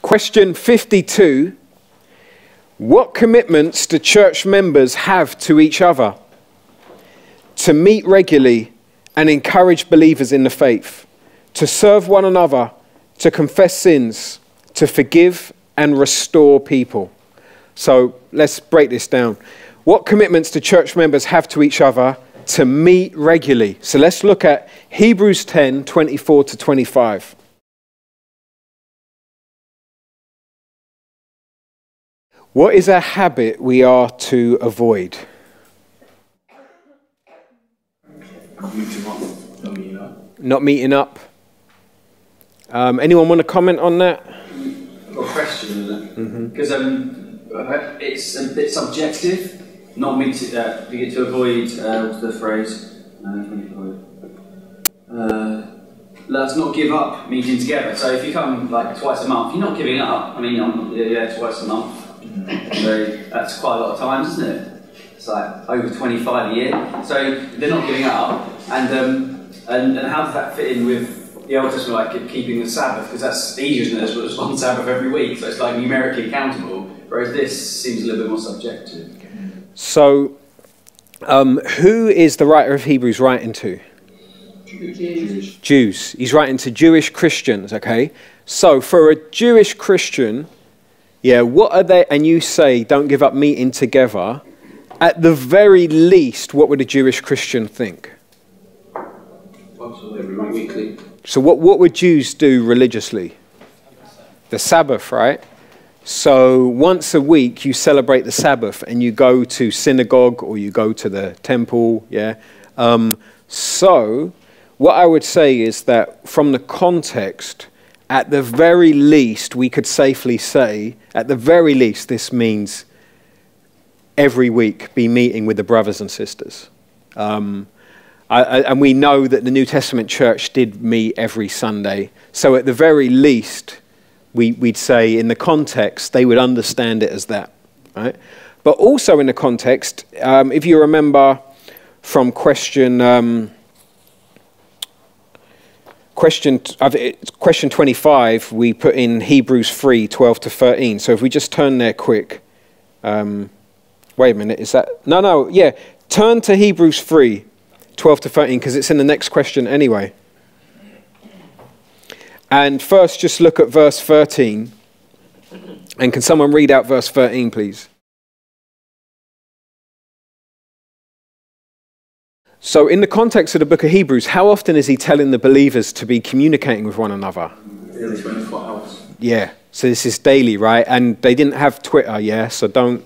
Question 52. What commitments do church members have to each other? To meet regularly and encourage believers in the faith, to serve one another, to confess sins, to forgive and restore people. So let's break this down. What commitments do church members have to each other? To meet regularly. So let's look at Hebrews 10, 24 to 25. What is a habit we are to avoid? Not meeting up. Anyone want to comment on that? I've got a question, isn't it? Because it's a bit subjective. Not meeting. You get to avoid. What's the phrase? Let's not give up meeting together. So if you come like twice a month, you're not giving up. I mean, twice a month. So that's quite a lot of times, isn't it? It's like over 25 a year. So they're not giving up. And how does that fit in with the Old Testament, like keeping the Sabbath? Because that's easier, isn't it? There's one Sabbath every week, so it's like numerically accountable. Whereas this seems a little bit more subjective. So, who is the writer of Hebrews writing to? Jews. He's writing to Jewish Christians, okay? So, for a Jewish Christian, what are they, and you say, don't give up meeting together, at the very least, what would a Jewish Christian think? Weekly. So what would Jews do religiously? The Sabbath, right? So once a week you celebrate the Sabbath and you go to synagogue or you go to the temple, so what I would say is that from the context, at the very least, we could safely say, at the very least, this means every week be meeting with the brothers and sisters. And we know that the New Testament church did meet every Sunday. So at the very least, we'd say in the context, they would understand it as that, right? But also in the context, if you remember from question 25, we put in Hebrews 3, 12 to 13. So if we just turn there quick. Wait a minute, is that? Turn to Hebrews 3. 12 to 13, because it's in the next question anyway. And first, just look at verse 13. And can someone read out verse 13, please? So in the context of the book of Hebrews, how often is he telling the believers to be communicating with one another? Daily 24 hours. Yeah, so this is daily, right? And they didn't have Twitter, so don't...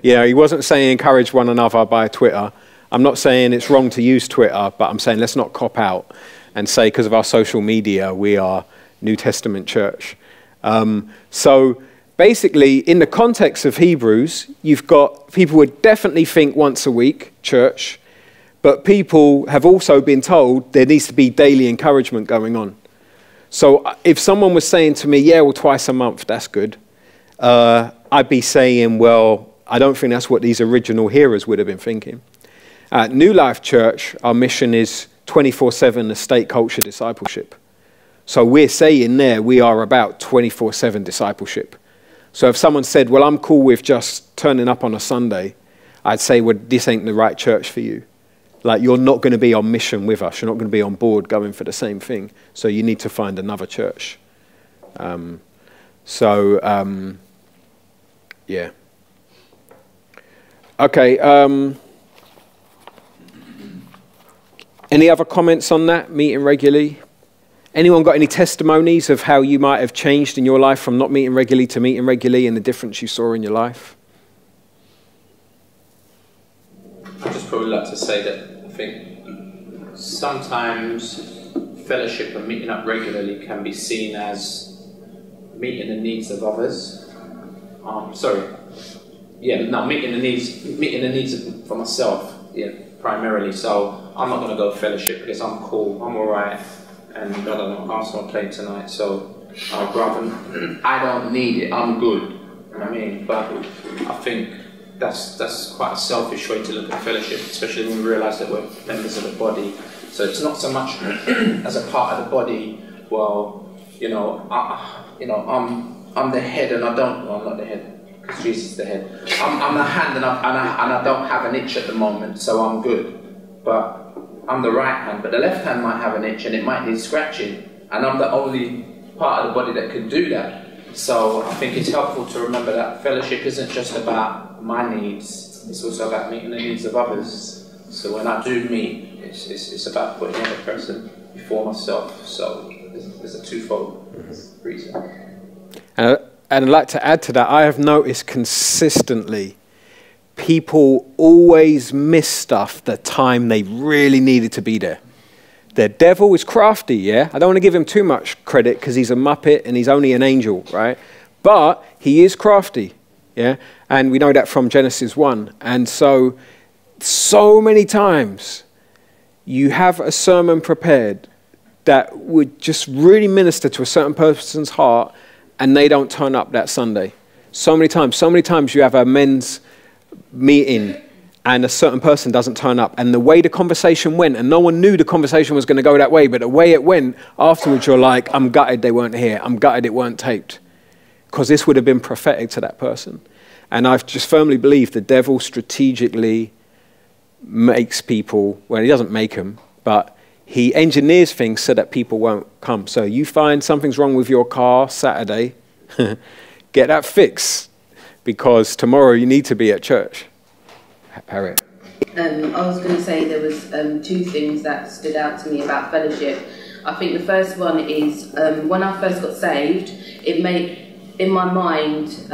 he wasn't saying encourage one another by Twitter. I'm not saying it's wrong to use Twitter, but I'm saying let's not cop out and say because of our social media we are New Testament church. So basically, in the context of Hebrews, you've got people would definitely think once a week, church, but people have also been told there needs to be daily encouragement going on. So if someone was saying to me, twice a month, that's good, I'd be saying, well, I don't think that's what these original hearers would have been thinking. At New Life Church, our mission is 24/7 estate culture discipleship. So we're saying there we are about 24/7 discipleship. So if someone said, well, I'm cool with just turning up on a Sunday, I'd say, well, this ain't the right church for you. Like, you're not going to be on mission with us. You're not going to be on board going for the same thing. So you need to find another church. Okay. Any other comments on that, meeting regularly? Anyone got any testimonies of how you might have changed in your life from not meeting regularly to meeting regularly and the difference you saw in your life? I'd just probably like to say that I think sometimes fellowship and meeting up regularly can be seen as meeting the needs of others. Meeting the needs for myself, primarily. So I'm not going to go fellowship because I'm cool, I'm alright, and I don't know, Arsenal playing tonight, so I'd rather, I don't need it, I'm good, you know what I mean? But I think that's quite a selfish way to look at fellowship, especially when we realise that we're members of the body. So it's not so much as a part of the body, you know, I'm the head and I don't. Well, I'm not the head because Jesus is the head. I'm the hand and I don't have an itch at the moment, so I'm good. But I'm the right hand, but the left hand might have an itch and it might need scratching, and I'm the only part of the body that can do that. So I think it's helpful to remember that fellowship isn't just about my needs, it's also about meeting the needs of others. So when I do meet, it's about putting the other person before myself. So there's a twofold reason. And I'd like to add to that, I have noticed consistently people always miss stuff the time they really needed to be there. The devil is crafty, yeah? I don't want to give him too much credit because he's a muppet and he's only an angel, right? But he is crafty, yeah? And we know that from Genesis 1. And so many times you have a sermon prepared that would just really minister to a certain person's heart and they don't turn up that Sunday. So many times you have a men's meeting and a certain person doesn't turn up, and the way the conversation went, and no one knew the conversation was going to go that way, but the way it went, afterwards you're like, I'm gutted they weren't here, I'm gutted it weren't taped, because this would have been prophetic to that person. And I just firmly believe the devil strategically makes people, well, he doesn't make them, but he engineers things so that people won't come. So you find something's wrong with your car Saturday, get that fixed, because tomorrow you need to be at church. Harriet. I was going to say there was two things that stood out to me about fellowship. I think the first one is when I first got saved, it made, in my mind,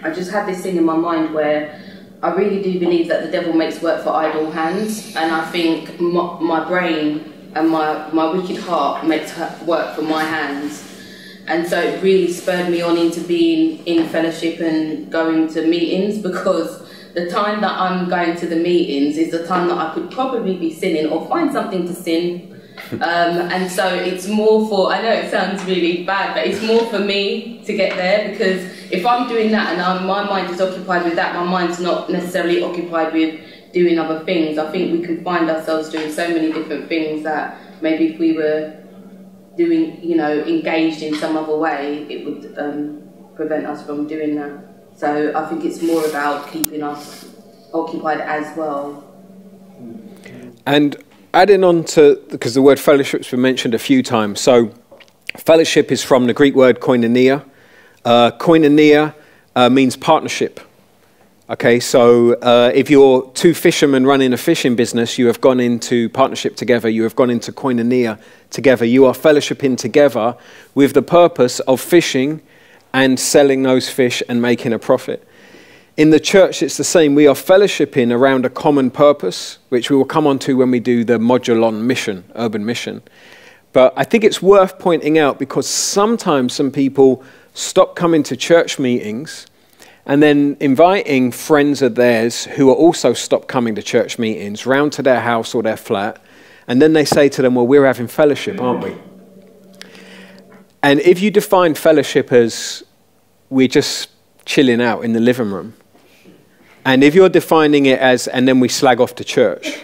I just had this thing in my mind where I really do believe that the devil makes work for idle hands, and I think my brain and my wicked heart makes work for my hands. And so it really spurred me on into being in fellowship and going to meetings, because the time that I'm going to the meetings is the time that I could probably be sinning or find something to sin. And so it's more for, I know it sounds really bad, but it's more for me to get there, because if I'm doing that and my mind is occupied with that, my mind's not necessarily occupied with doing other things. I think we can find ourselves doing so many different things that maybe if we were doing, you know, engaged in some other way, it would prevent us from doing that. So I think it's more about keeping us occupied as well. And adding on to, because the word fellowship's been mentioned a few times, so fellowship is from the Greek word koinonia. Koinonia means partnership. Okay, so if you're two fishermen running a fishing business, you have gone into partnership together, you have gone into koinonia together, you are fellowshipping together with the purpose of fishing and selling those fish and making a profit. In the church, it's the same. We are fellowshipping around a common purpose, which we will come on to when we do the module on mission, urban mission. But I think it's worth pointing out, because sometimes some people stop coming to church meetings and then inviting friends of theirs who are also stopped coming to church meetings round to their house or their flat, and then they say to them, well, we're having fellowship, aren't we? And if you define fellowship as we're just chilling out in the living room, and if you're defining it as, and then we slag off to church,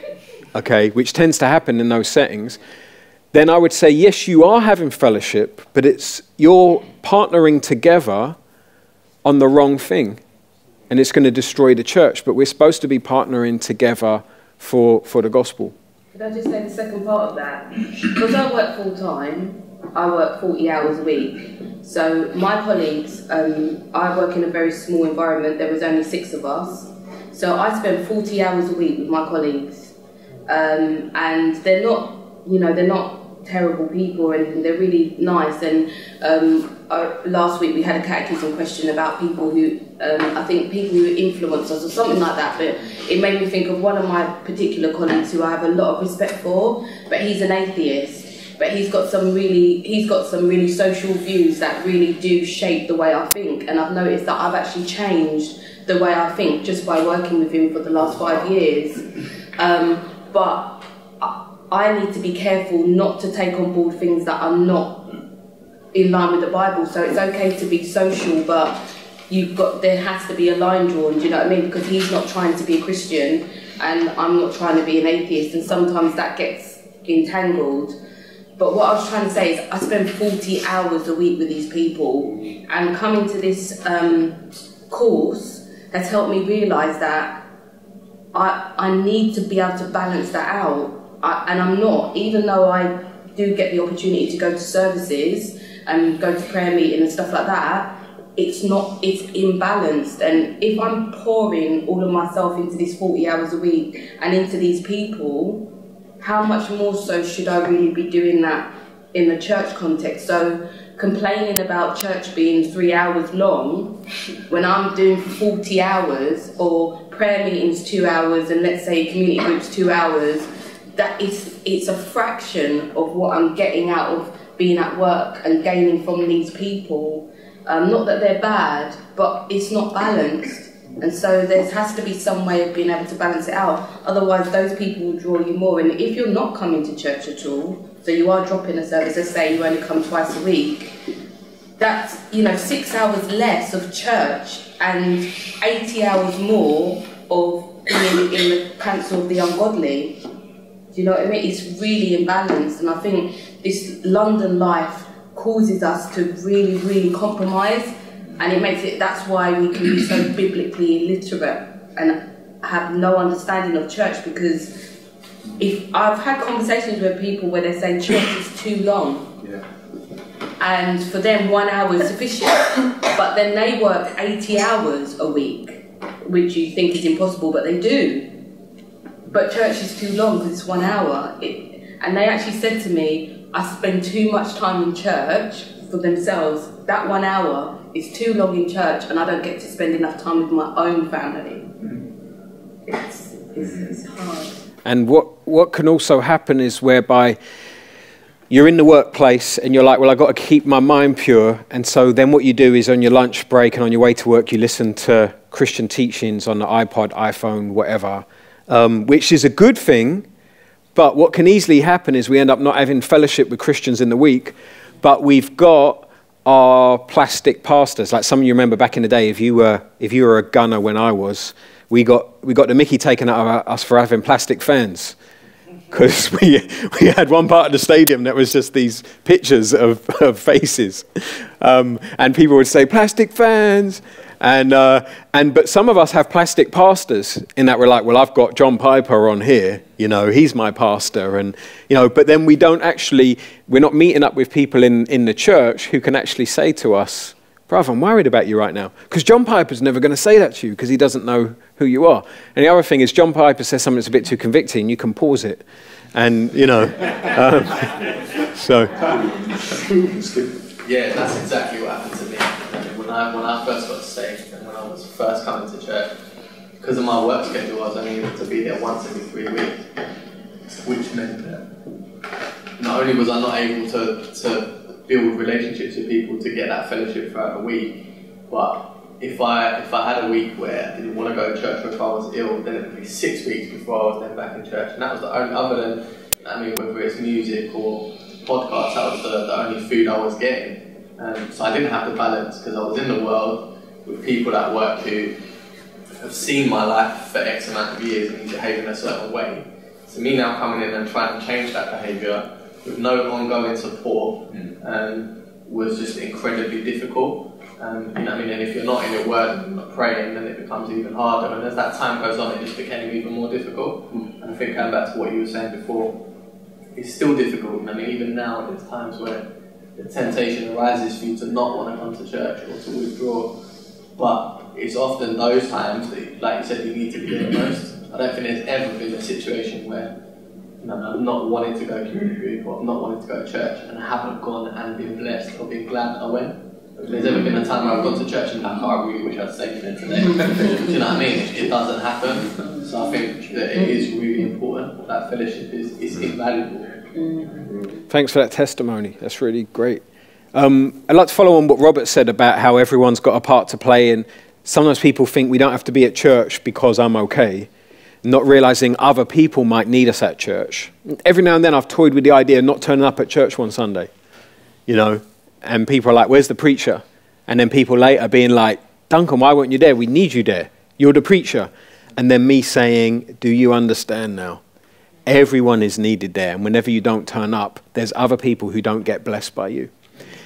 okay, which tends to happen in those settings, then I would say, yes, you are having fellowship, but it's you're partnering together on the wrong thing, and it's going to destroy the church. But we're supposed to be partnering together for the gospel. Could I just say the second part of that? Because I work full-time, I work 40 hours a week. So my colleagues, I work in a very small environment. There was only 6 of us. So I spend 40 hours a week with my colleagues. And they're not, you know, they're not terrible people or anything. They're really nice. And last week we had a catechism question about people who, I think people who influence us or something like that. But it made me think of one of my particular colleagues who I have a lot of respect for, but he's an atheist. But he's got some really social views that really do shape the way I think. And I've noticed that I've actually changed the way I think just by working with him for the last 5 years. But I need to be careful not to take on board things that are not in line with the Bible. So it's okay to be social, but there has to be a line drawn, do you know what I mean? Because he's not trying to be a Christian and I'm not trying to be an atheist, and sometimes that gets entangled. But what I was trying to say is I spend 40 hours a week with these people, and coming to this course has helped me realise that I need to be able to balance that out. And I'm not, even though I do get the opportunity to go to services and go to prayer meeting and stuff like that, it's imbalanced. And if I'm pouring all of myself into these 40 hours a week and into these people, how much more so should I really be doing that in the church context? So complaining about church being 3 hours long when I'm doing 40 hours, or prayer meetings 2 hours, and let's say community groups 2 hours, it's a fraction of what I'm getting out of being at work and gaining from these people. Not that they're bad, but it's not balanced. And so there has to be some way of being able to balance it out. Otherwise, those people will draw you more. And if you're not coming to church at all, so you are dropping a service, let's say you only come twice a week, that's 6 hours less of church and 80 hours more of being in the council of the ungodly. Do you know what I mean? It's really imbalanced, and I think this London life causes us to really, really compromise, and it makes it, that's why we can be so biblically illiterate and have no understanding of church, because if I've had conversations with people where they say church is too long, and for them 1 hour is sufficient, but then they work 80 hours a week, which you think is impossible, but they do. But church is too long because it's 1 hour. And they actually said to me, I spend too much time in church for themselves. That 1 hour is too long in church, and I don't get to spend enough time with my own family. It's hard. And what can also happen is whereby you're in the workplace and you're like, well, I've got to keep my mind pure. And so then what you do is on your lunch break and on your way to work, you listen to Christian teachings on the iPod, iPhone, whatever, which is a good thing. But what can easily happen is we end up not having fellowship with Christians in the week, but we've got our plastic pastors. Like some of you remember back in the day, if you were a gunner when I was, we got the mickey taken out of us for having plastic fans. Because we had one part of the stadium that was just these pictures of faces. And people would say, plastic fans. But some of us have plastic pastors in that we're like, well, I've got John Piper on here, he's my pastor. And, but then we're not meeting up with people in the church who can actually say to us, brother, I'm worried about you right now. Because John Piper's never going to say that to you because he doesn't know who you are. And the other thing is John Piper says something that's a bit too convicting, you can pause it. And, so. Yeah, that's exactly what happened to me. When I first got saved and when I was first coming to church, because of my work schedule, I was only able to be there once every 3 weeks, which meant that not only was I not able to build relationships with people to get that fellowship throughout the week, but if I had a week where I didn't want to go to church or if I was ill, then it would be 6 weeks before I was then back in church. And that was the only, other than, whether it's music or podcasts, that was the only food I was getting. So I didn't have the balance because I was in the world with people at work who have seen my life for X amount of years and behave in a certain way. So me now coming in and trying to change that behaviour with no ongoing support was just incredibly difficult. And if you're not in your word and not praying, then it becomes even harder. And as that time goes on, it just became even more difficult. And I think going back to what you were saying before, it's still difficult. Even now, there's times where the temptation arises for you to not want to come to church or to withdraw. But it's often those times that, like you said, you need to be doing the most. I don't think there's ever been a situation where I've not wanted to go to community group or I've not wanted to go to church and I haven't gone and been blessed or been glad that I went. If there's ever been a time where I've gone to church and I really wish I'd stayed there today. Do you know what I mean? It doesn't happen. So I think that it is really important. That fellowship is invaluable. Thanks for that testimony. That's really great. I'd like to follow on what Robert said about how everyone's got a part to play, and sometimes people think we don't have to be at church because I'm okay, not realizing other people might need us at church. Every now and then I've toyed with the idea of not turning up at church one Sunday, and people are like, where's the preacher? And then people later being like, Duncan, why weren't you there? We need you there. You're the preacher. And then me saying, do you understand now? Everyone is needed there. And whenever you don't turn up, there's other people who don't get blessed by you.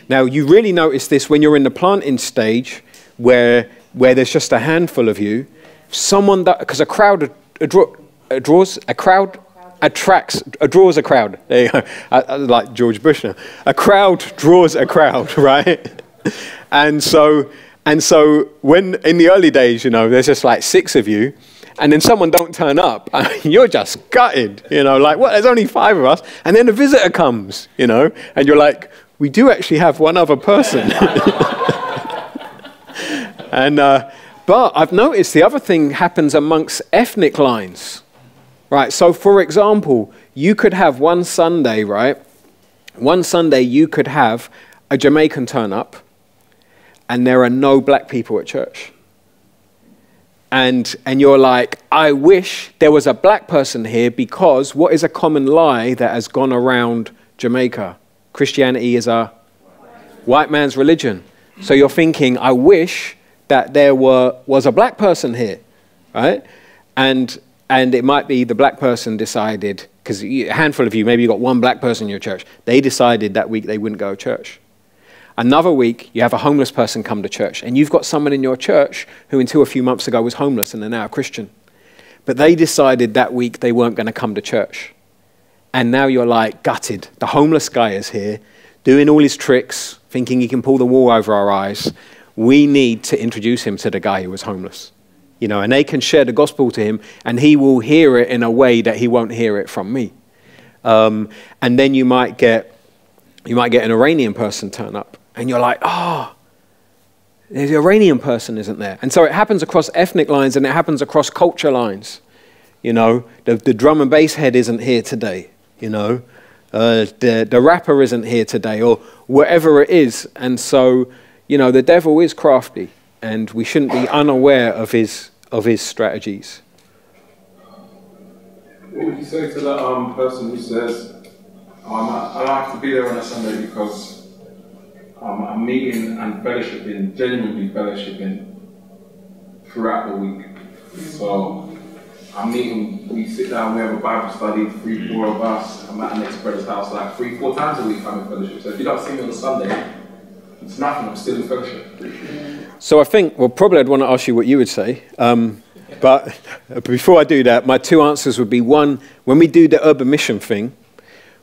Now, you really notice this when you're in the planting stage where there's just a handful of you. Someone that, because a crowd draws a crowd. Draws a crowd. There you go. I like George Bush now. A crowd draws a crowd, right? And so when in the early days, there's just like 6 of you, and then someone don't turn up, you're just gutted, like, what? There's only 5 of us, and then a visitor comes, and you're like, we do actually have one other person. And but I've noticed the other thing happens amongst ethnic lines. Right, so for example, you could have one Sunday, right? One Sunday you could have a Jamaican turn up and there are no black people at church. And you're like, I wish there was a black person here, because what is a common lie that has gone around Jamaica? Christianity is a white man's religion. So you're thinking, I wish that there was a black person here, right? And it might be the black person decided, because a handful of you, maybe you got one black person in your church, they decided that week they wouldn't go to church. Another week, you have a homeless person come to church, and you've got someone in your church who until a few months ago was homeless and they're now a Christian. But they decided that week they weren't going to come to church. And now you're like gutted. The homeless guy is here, doing all his tricks, thinking he can pull the wool over our eyes. We need to introduce him to the guy who was homeless. And they can share the gospel to him, and he will hear it in a way that he won't hear it from me. And then you might get an Iranian person turn up, and you're like, there's an Iranian person, isn't there? And so it happens across ethnic lines, and it happens across culture lines. The drum and bass head isn't here today. The rapper isn't here today, or whatever it is. And so, the devil is crafty. And we shouldn't be unaware of his strategies. What would you say to that person who says, I like to be there on a Sunday because I'm meeting and fellowshipping, genuinely fellowshipping throughout the week. So I'm meeting, we sit down, we have a Bible study, 3-4 of us. I'm at an ex-brother's house like 3-4 times a week I'm in fellowship. So if you don't see me on a Sunday, it's nothing, I'm still in fellowship. So I think, probably I'd want to ask you what you would say. But before I do that, my 2 answers would be, one, when we do the urban mission thing,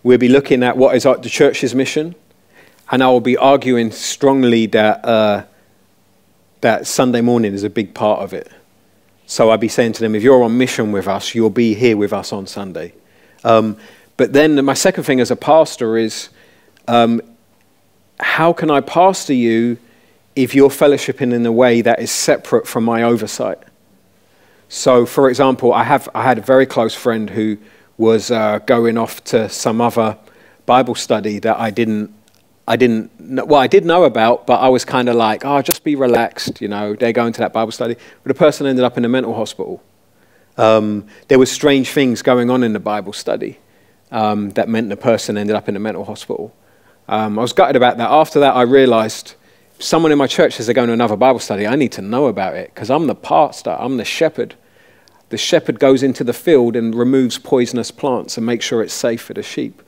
we'll be looking at what is the church's mission. And I will be arguing strongly that Sunday morning is a big part of it. So I'd be saying to them, if you're on mission with us, you'll be here with us on Sunday. But then my second thing as a pastor is, how can I pastor you if you're fellowshipping in a way that is separate from my oversight? So, for example, I had a very close friend who was going off to some other Bible study that I did know about, but I was kind of like, just be relaxed, they're going to that Bible study. But the person ended up in a mental hospital. There were strange things going on in the Bible study that meant the person ended up in a mental hospital. I was gutted about that. After that, I realized, someone in my church says they're going to another Bible study, I need to know about it, because I'm the pastor, I'm the shepherd. The shepherd goes into the field and removes poisonous plants and makes sure it's safe for the sheep.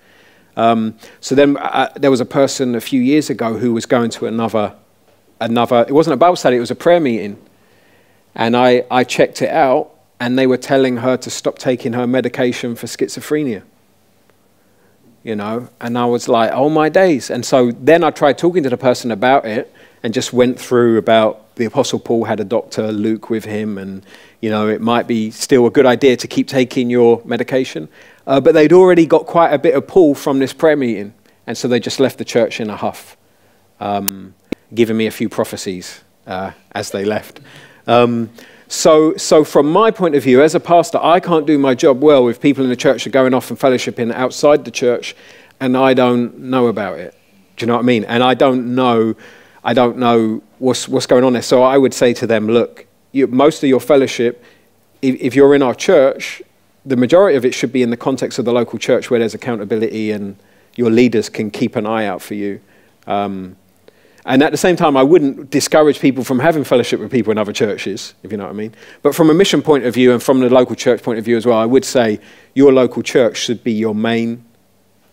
So then there was a person a few years ago who was going to another, it wasn't a Bible study, it was a prayer meeting. And I checked it out, and they were telling her to stop taking her medication for schizophrenia. And I was like, oh my days. And so then I tried talking to the person about it, and just went through about the Apostle Paul had a doctor, Luke, with him, and, it might be still a good idea to keep taking your medication. But they'd already got quite a bit of pull from this prayer meeting, and so they just left the church in a huff, giving me a few prophecies as they left. So from my point of view, as a pastor, I can't do my job well if people in the church are going off and fellowshipping outside the church, and I don't know about it. Do you know what I mean? And I don't know what's going on there. So I would say to them, look, most of your fellowship, if you're in our church, the majority of it should be in the context of the local church where there's accountability and your leaders can keep an eye out for you. And at the same time, I wouldn't discourage people from having fellowship with people in other churches, if you know what I mean. But from a mission point of view and from the local church point of view as well, I would say your local church should be your main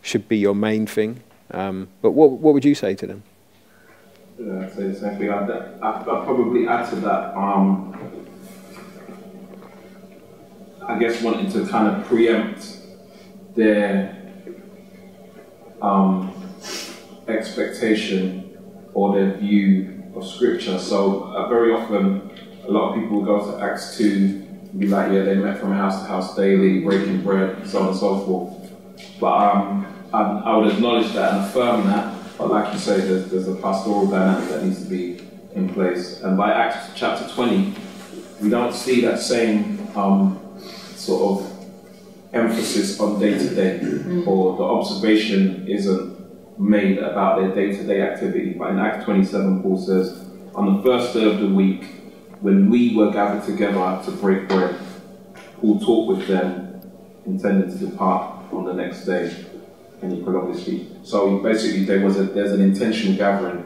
thing. But what would you say to them? Yeah, I'd say the same thing. I'd probably add to that, I guess wanting to kind of preempt their expectation or their view of Scripture. So very often, a lot of people go to Acts 2 and be like, yeah, they met from house to house daily, breaking bread, so on and so forth. But I would acknowledge that and affirm that. But like you say, there's a pastoral dynamic that needs to be in place. And by Acts chapter 20, we don't see that same sort of emphasis on day-to-day, or the observation isn't made about their day-to-day activity. But in Acts 27, Paul says, on the first day of the week, when we were gathered together to break bread, Paul talked with them, intending to depart on the next day, and he prolonged his speech. So basically, there's an intentional gathering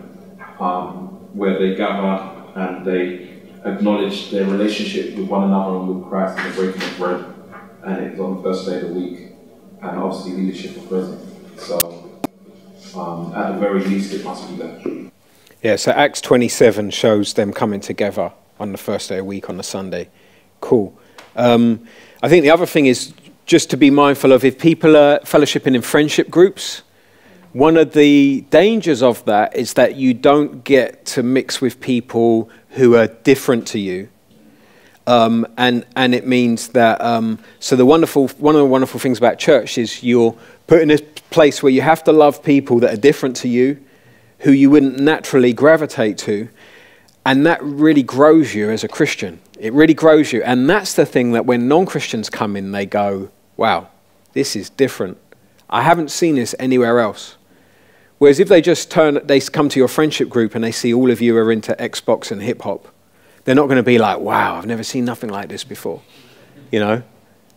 where they gather and they acknowledge their relationship with one another and with Christ and the breaking of bread, and it's on the first day of the week, and obviously leadership is present. So at the very least, it must be there. Yeah, so Acts 27 shows them coming together on the first day of the week on the Sunday. Cool. I think the other thing is just to be mindful of if people are fellowshipping in friendship groups, one of the dangers of that is that you don't get to mix with people who are different to you. And it means that, so one of the wonderful things about church is you're put in a place where you have to love people that are different to you, who you wouldn't naturally gravitate to, and that really grows you as a Christian. It really grows you, and that's the thing that when non-Christians come in, they go, wow, this is different. I haven't seen this anywhere else. Whereas if they come to your friendship group and they see all of you are into Xbox and hip hop, they're not going to be like, wow, I've never seen nothing like this before. You know,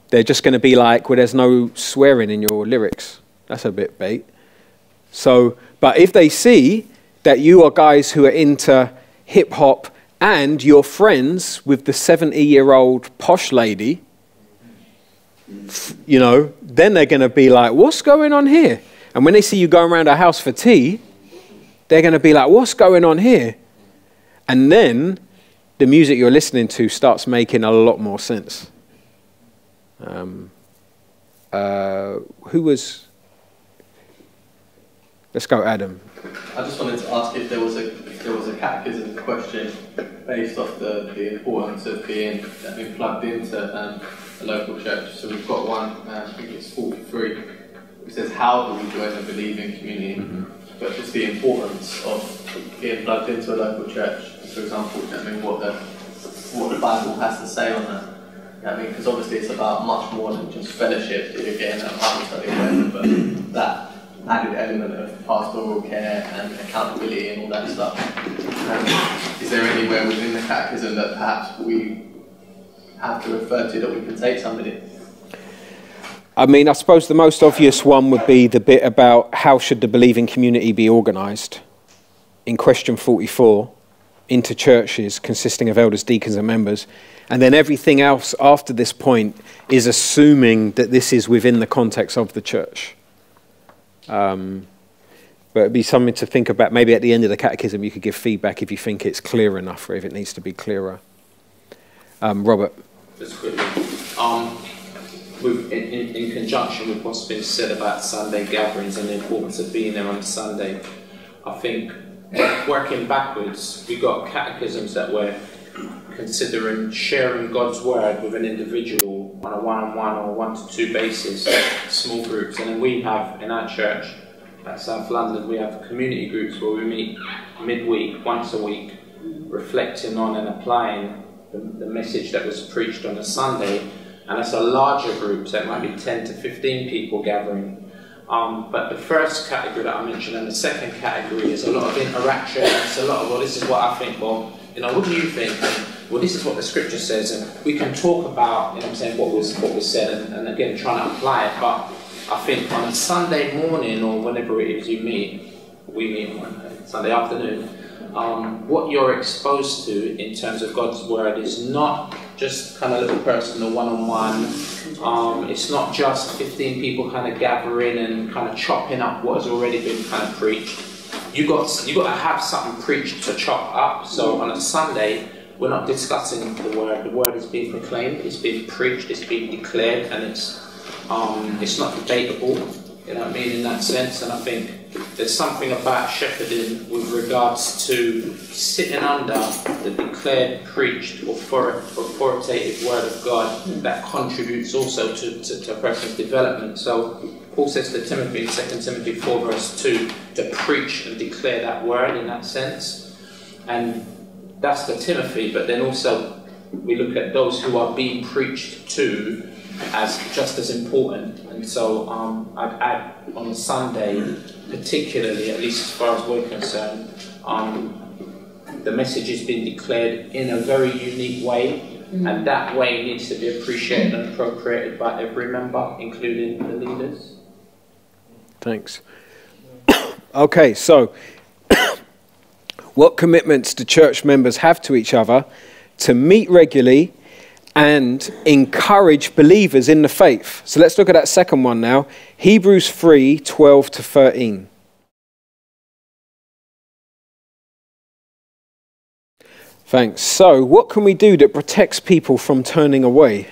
they're just going to be like, well, there's no swearing in your lyrics. That's a bit bait. So, but if they see that you are guys who are into hip hop and you're friends with the 70-year-old posh lady, you know, then they're going to be like, what's going on here? And when they see you going around our house for tea, they're going to be like, what's going on here? And then the music you're listening to starts making a lot more sense. Let's go, Adam. I just wanted to ask if there was a catechism question based off the importance of being plugged into a local church. So we've got one, I think it's 43, which says how do we join a believing community, but just the importance of being plugged into a local church. For example, what the Bible has to say on that. Because obviously it's about much more than just fellowship that you're getting at Bible study, but that added element of pastoral care and accountability and all that stuff. Is there anywhere within the catechism that perhaps we have to refer to that we can take somebody? I mean, I suppose the most obvious one would be the bit about how should the believing community be organised. In question 44, into churches consisting of elders, deacons and members. And then everything else after this point is assuming that this is within the context of the church. But it'd be something to think about. Maybe at the end of the catechism you could give feedback if you think it's clear enough or if it needs to be clearer. Robert. Just quickly. In conjunction with what's been said about Sunday gatherings and the importance of being there on Sunday, I think working backwards, we got catechisms that were considering sharing God's word with an individual on a one-on-one or 1-to-2 basis, small groups, and then we have in our church at South London, we have community groups where we meet midweek, once a week, reflecting on and applying the message that was preached on a Sunday, and it's a larger group, so it might be 10 to 15 people gathering. But the first category that I mentioned and the second category is a lot of interaction. It's a lot of, well, this is what I think, well, you know, what do you think? And, well, this is what the scripture says, and we can talk about, you know what I'm saying, what was said, and again, trying to apply it. But I think on a Sunday morning or whenever it is you meet, we meet on Sunday afternoon, what you're exposed to in terms of God's word is not just kind of little personal one-on-one. It's not just 15 people kind of gathering and kind of chopping up what has already been kind of preached. You got to have something preached to chop up. So on a Sunday, we're not discussing the word. The word is being proclaimed, it's being preached, it's being declared, and it's not debatable. You know what I mean, in that sense. And I think there's something about shepherding with regards to sitting under the declared, preached, authoritative word of God that contributes also to a person's development. So Paul says to Timothy in 2 Timothy 4 verse 2 to preach and declare that word in that sense. And that's to Timothy, but then also we look at those who are being preached to as just as important. And so I'd add on the Sunday, particularly, at least as far as we're concerned, the message is being declared in a very unique way, and that way needs to be appreciated and appropriated by every member, including the leaders. Thanks. Okay, so what commitments do church members have to each other to meet regularly and encourage believers in the faith? So let's look at that second one now. Hebrews 3:12 to 13. Thanks. So what can we do that protects people from turning away?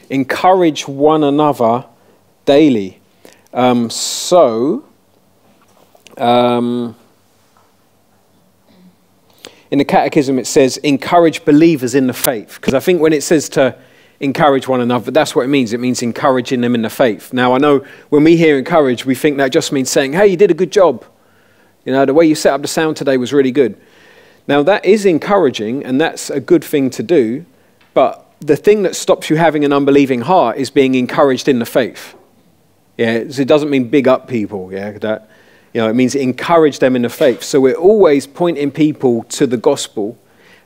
Encourage one another daily. In the Catechism it says encourage believers in the faith, because I think when it says to encourage one another, that's what it means. It means encouraging them in the faith. Now I know when we hear encourage, we think that just means saying, hey, you did a good job. You know, the way you set up the sound today was really good. Now that is encouraging and that's a good thing to do, but the thing that stops you having an unbelieving heart is being encouraged in the faith. Yeah, so it doesn't mean big up people, yeah, that, you know, it means encourage them in the faith. So we're always pointing people to the gospel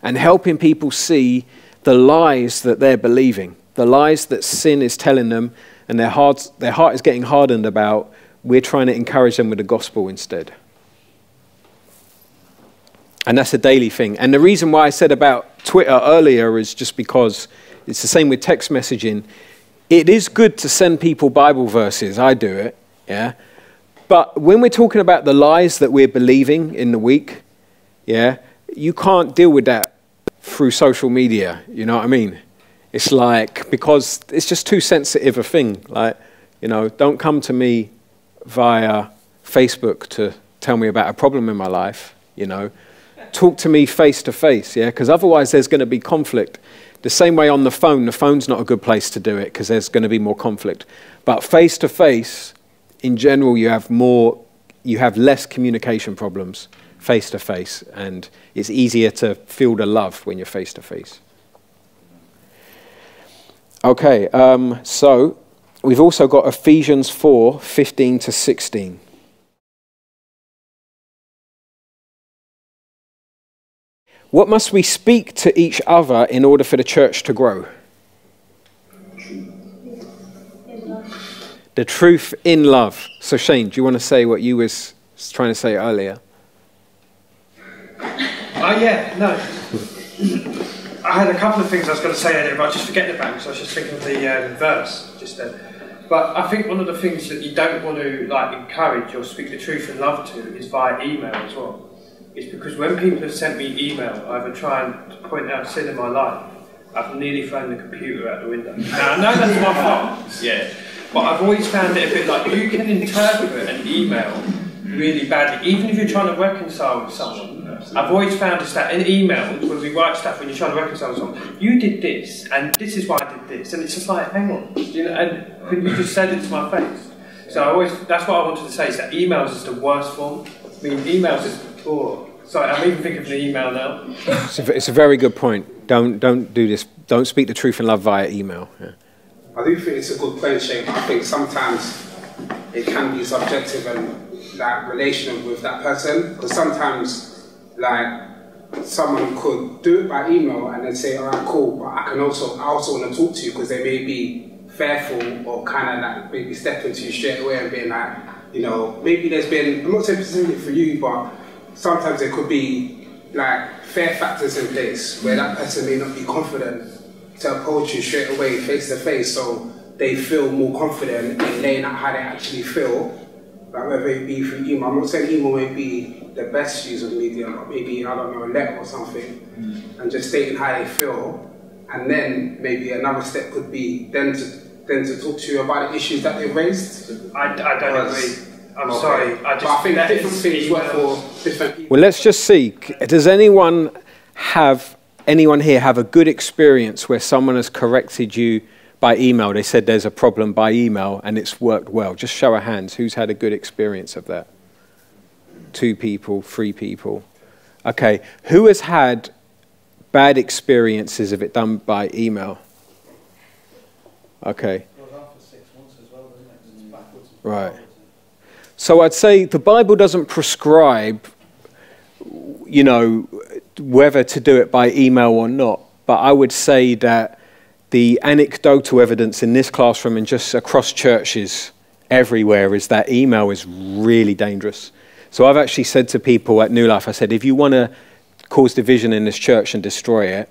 and helping people see the lies that they're believing, the lies that sin is telling them and their heart is getting hardened about. We're trying to encourage them with the gospel instead. And that's a daily thing. And the reason why I said about Twitter earlier is just because it's the same with text messaging. It is good to send people Bible verses. I do it, yeah. But when we're talking about the lies that we're believing in the week, yeah, you can't deal with that through social media. You know what I mean? It's like, because it's just too sensitive a thing. Like, you know, don't come to me via Facebook to tell me about a problem in my life, you know. Talk to me face to face, yeah, because otherwise there's going to be conflict. The same way on the phone's not a good place to do it because there's going to be more conflict. But face to face, in general, you have less communication problems face to face, and it's easier to feel the love when you're face to face. Okay, so we've also got Ephesians 4:15 to 16. What must we speak to each other in order for the church to grow? The truth in love. So Shane, do you want to say what you was trying to say earlier? Yeah, no. I had a couple of things I was going to say earlier, but I was just forgetting about because I was just thinking of the verse just then. But I think one of the things that you don't want to encourage or speak the truth in love to is via email as well. It's because when people have sent me email, either trying to point out sin in my life, I've nearly thrown the computer out the window. Now, I know that's my fault, yeah, but I've always found it a bit like you can interpret an email really badly, even if you're trying to reconcile with someone. I've always found is that in emails, when we write stuff, when you're trying to reconcile with someone, you did this, and this is why I did this, and it's just like, hang on, you know, and you just said it to my face. So that's what I wanted to say, is that emails is the worst form. I mean, emails is, sorry, I'm even thinking of the email now. It's a very good point. Don't do this. Don't speak the truth in love via email. Yeah. I do think it's a good point, Shane. I think sometimes it can be subjective and that relation with that person, because sometimes someone could do it by email and then say, all right, cool, but I also want to talk to you because they may be fearful or kind of like maybe stepping to you straight away and being like, you know, maybe there's been, I'm not saying specifically for you, but sometimes there could be like fear factors in place where that person may not be confident to approach you straight away, face to face, so they feel more confident in laying out how they actually feel, like whether it be through email. I'm not saying email may be the best use of media, but maybe, I don't know, a letter or something, and just stating how they feel, and then maybe another step could be then to talk to you about the issues that they've raised. I don't agree. I'm sorry. I think that different things work for different people. Well, let's just see. Does anyone here have a good experience where someone has corrected you by email? They said there's a problem by email and it's worked well. Just show of hands. Who's had a good experience of that? 2 people, 3 people. Okay. Who has had bad experiences of it done by email? Okay. Right. So I'd say the Bible doesn't prescribe, you know, whether to do it by email or not. But I would say that the anecdotal evidence in this classroom and just across churches everywhere is that email is really dangerous. So I've actually said to people at New Life, I said, if you want to cause division in this church and destroy it,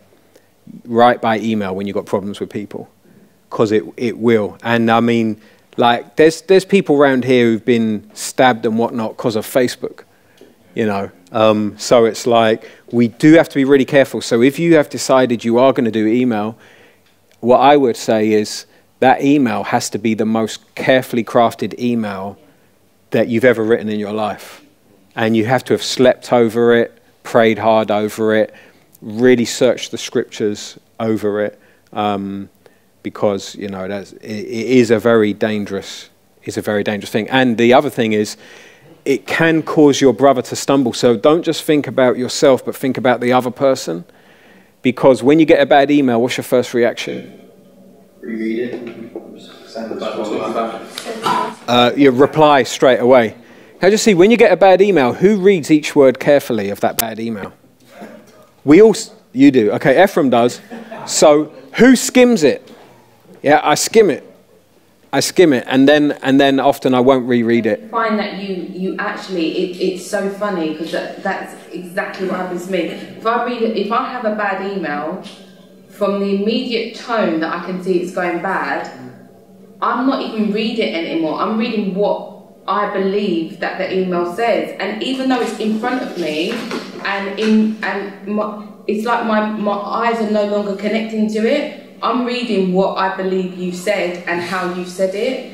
write by email when you've got problems with people, because it will. And I mean, like, there's people around here who've been stabbed and whatnot because of Facebook, you know. So it's like, we do have to be really careful. So if you have decided you are going to do email, what I would say is that email has to be the most carefully crafted email that you've ever written in your life. And you have to have slept over it, prayed hard over it, really searched the scriptures over it, because, you know, it is a very dangerous thing. And the other thing is, it can cause your brother to stumble. So don't just think about yourself, but think about the other person. Because when you get a bad email, what's your first reaction? Reread it. You reply straight away. Now just see, when you get a bad email, who reads each word carefully of that bad email? You do. Okay, Ephraim does. So who skims it? Yeah, I skim it. And then often I won't reread it. I find that you actually, it's so funny, because that's exactly what happens to me. If I have a bad email, from the immediate tone that I can see it's going bad, I'm not even reading it anymore. I'm reading what I believe that the email says, and even though it's in front of me, it's like my eyes are no longer connecting to it. I'm reading what I believe you've said and how you've said it.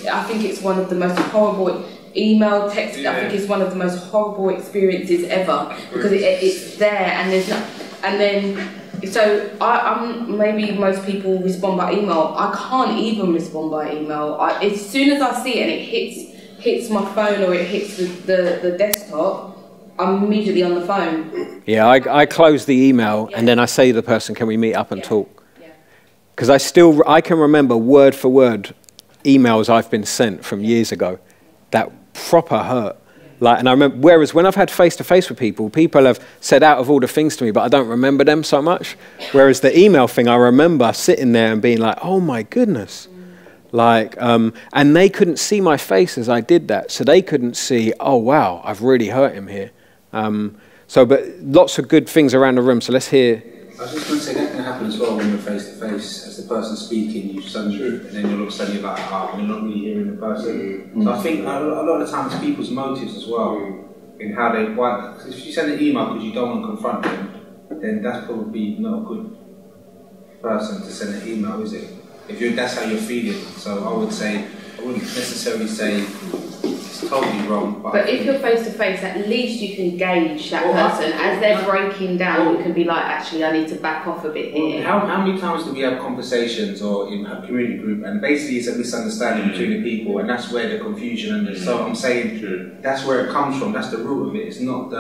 I think it's one of the most horrible email text. Yeah. I think it's one of the most horrible experiences ever, because it's there and there's no, and then. So maybe most people respond by email. I can't even respond by email. As soon as I see it and it hits my phone or it hits the desktop, I'm immediately on the phone. Yeah, I close the email and then I say to the person, can we meet up and talk? Because I can remember word for word emails I've been sent from years ago that proper hurt. Like, and I remember, whereas when I've had face-to-face with people, people have said out of order things to me, but I don't remember them so much. Whereas the email thing, I remember sitting there and being like, oh my goodness. Like, and they couldn't see my face as I did that. So they couldn't see, oh wow, I've really hurt him here. But lots of good things around the room. So let's hear. I was just going to say that can happen as well when you're face-to-face. As the person speaking, you suddenly, and then you're all of a sudden you're like, you're not really hearing the person. So I think a lot of the time it's people's motives as well, in how they, if you send an email because you don't want to confront them, then that's probably not a good person to send an email, is it? That's how you're feeling. So I would say, I wouldn't necessarily say it's totally wrong. But if you're face to face, at least you can gauge that person as they're breaking down. You can be like, actually, I need to back off a bit here. How many times do we have conversations or in a community group, and basically it's a misunderstanding between the people, and that's where the confusion and so I'm saying that's where it comes from. That's the root of it. It's not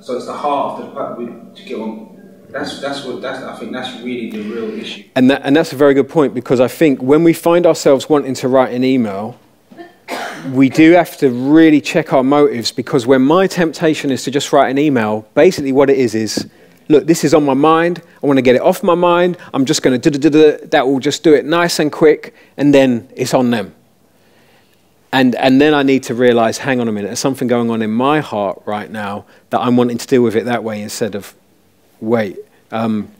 so it's the heart of the person to get on. I think that's really the real issue. And that's a very good point, because I think when we find ourselves wanting to write an email, we do have to really check our motives, because when my temptation is to just write an email, basically what it is look, this is on my mind. I want to get it off my mind. I'm just going to that will just do it nice and quick, and then it's on them. And then I need to realize, hang on a minute, there's something going on in my heart right now that I'm wanting to deal with it that way instead of wait.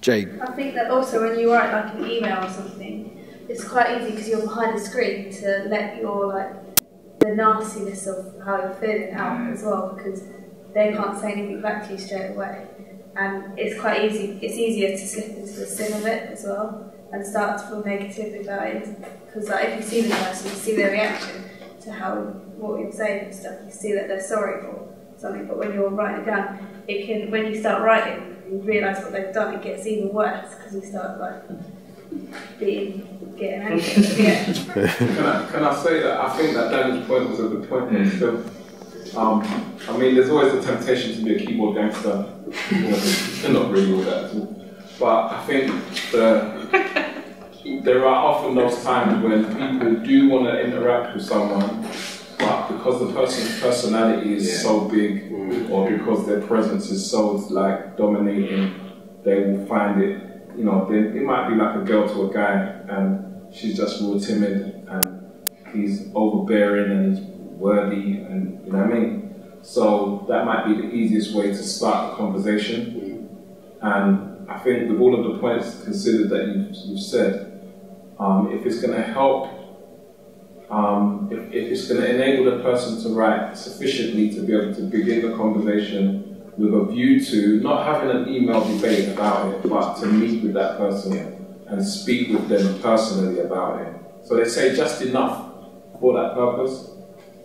Jade. I think that also when you write like an email or something, it's quite easy because you're behind the screen to let your the nastiness of how you're feeling out as well, because they can't say anything back to you straight away. And it's quite easy, it's easier to slip into the sin of it as well and start to feel negative about it. Because if you see the person, you see their reaction to what you're saying and stuff, you see that they're sorry for something, but when you're writing it down, when you start writing, you realise what they've done, it gets even worse because you start getting angry. Yeah. Can I say that I think that Daniel's point was a good point still. I mean, there's always a temptation to be a keyboard gangster. Not really all that at all. But I think there are often those times when people do want to interact with someone, but because the person's personality is so big, or because their presence is so dominating, they will find it. You know, it might be like a girl to a guy, and she's just real timid, and he's overbearing and he's worthy, and you know what I mean. So that might be the easiest way to start a conversation. And I think with all of the points considered that you've said, if it's going to help, if it's going to enable the person to write sufficiently to be able to begin the conversation with a view to not having an email debate about it, but to meet with that person and speak with them personally about it. So they say just enough for that purpose,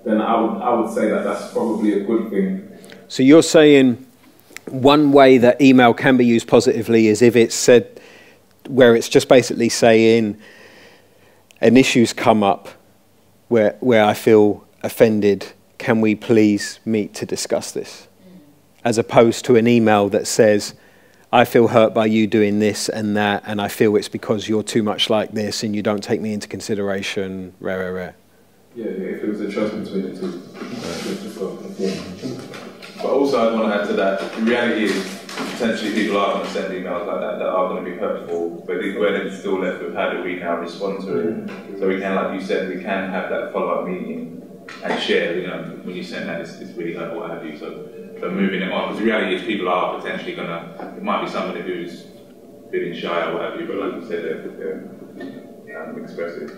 then I would say that that's probably a good thing. So you're saying one way that email can be used positively is if it's said, where it's just basically saying an issue's come up where I feel offended, can we please meet to discuss this? As opposed to an email that says, I feel hurt by you doing this and that, and I feel it's because you're too much like this and you don't take me into consideration, rare. Yeah, if it was a choice between the two. But also I want to add to that, the reality is potentially people are going to send emails like that are going to be hurtful, but we're then still left with how do we now respond to it. So we can, like you said, we can have that follow-up meeting and share, you know, when you send that, it's really hurt, what have you. So moving it on, because the reality is people are potentially going to, it might be somebody who's feeling shy or what have you, but like you said, they're expressive.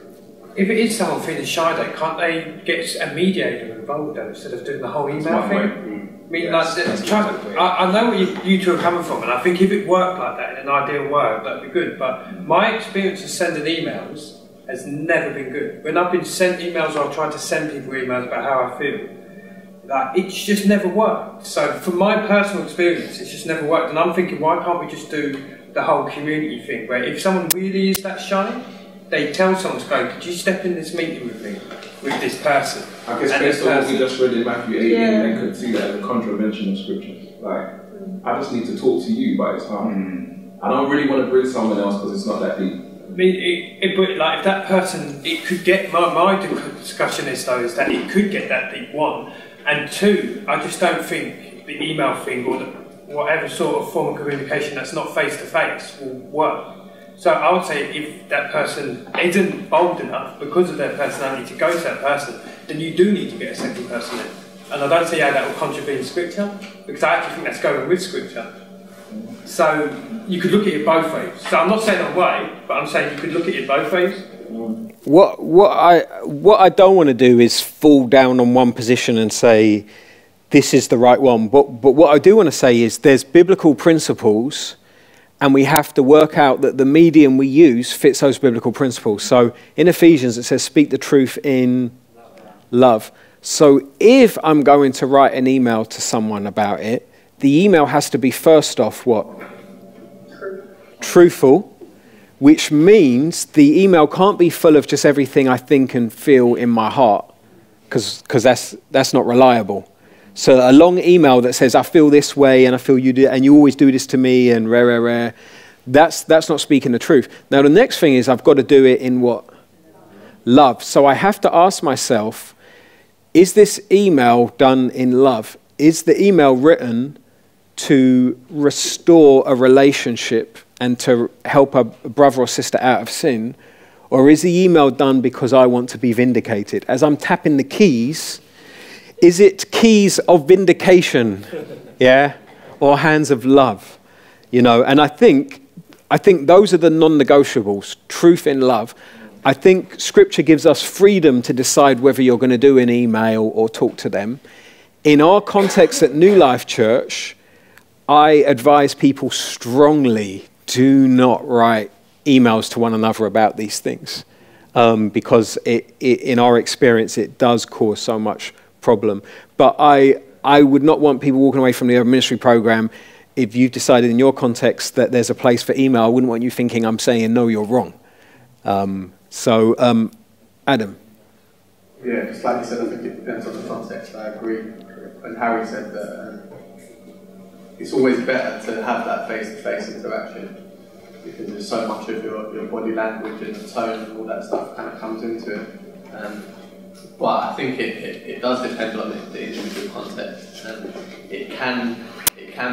If it is someone feeling shy, though, can't they get a mediator involved though, instead of doing the whole email thing? I mean, I know where you two are coming from, and I think if it worked like that in an ideal world, that'd be good. But my experience of sending emails has never been good. When I've been sent emails or I've tried to send people emails about how I feel, it's just never worked. So from my personal experience, it's just never worked. And I'm thinking, why can't we just do the whole community thing, where if someone really is that shy, they tell someone to go, could you step in this meeting with me, with this person? I guess based on what we just read in Matthew 18, they could see that as a contravention of scripture. I just need to talk to you, but it's hard. I don't really want to bring someone else because it's not that deep. I mean, but if that person, it could get, my discussion is though, is that it could get that deep, one. And two, I just don't think the email thing or whatever sort of form of communication that's not face-to-face will work. So I would say if that person isn't bold enough because of their personality to go to that person, then you do need to get a second person in. And I don't see how that will contravene scripture, because I actually think that's going with scripture. So you could look at it both ways. So I'm not saying one way, but I'm saying you could look at it both ways. What I don't want to do is fall down on one position and say this is the right one. But what I do want to say is there's biblical principles, and we have to work out that the medium we use fits those biblical principles. So in Ephesians it says speak the truth in love. So if I'm going to write an email to someone about it, the email has to be first off what? Truthful. Which means the email can't be full of just everything I think and feel in my heart, because that's not reliable. So a long email that says I feel this way and I feel you do, and you always do this to me and rare, that's not speaking the truth. Now the next thing is I've got to do it in what? Love. So I have to ask myself, is this email done in love? Is the email written to restore a relationship and to help a brother or sister out of sin? Or is the email done because I want to be vindicated? As I'm tapping the keys, is it keys of vindication, yeah, or hands of love? You know, and I think those are the non-negotiables, truth in love. I think Scripture gives us freedom to decide whether you're going to do an email or talk to them. In our context at New Life Church, I advise people strongly, do not write emails to one another about these things, because in our experience, it does cause so much problem. But I would not want people walking away from the ministry program, if you've decided in your context that there's a place for email, I wouldn't want you thinking I'm saying, no, you're wrong. Adam. Yeah, just like you said, I think it depends on the context. I agree. And Harry said that it's always better to have that face-to-face interaction, because there's so much of your body language and the tone and all that stuff kind of comes into it. But I think it does depend on the individual context, and it can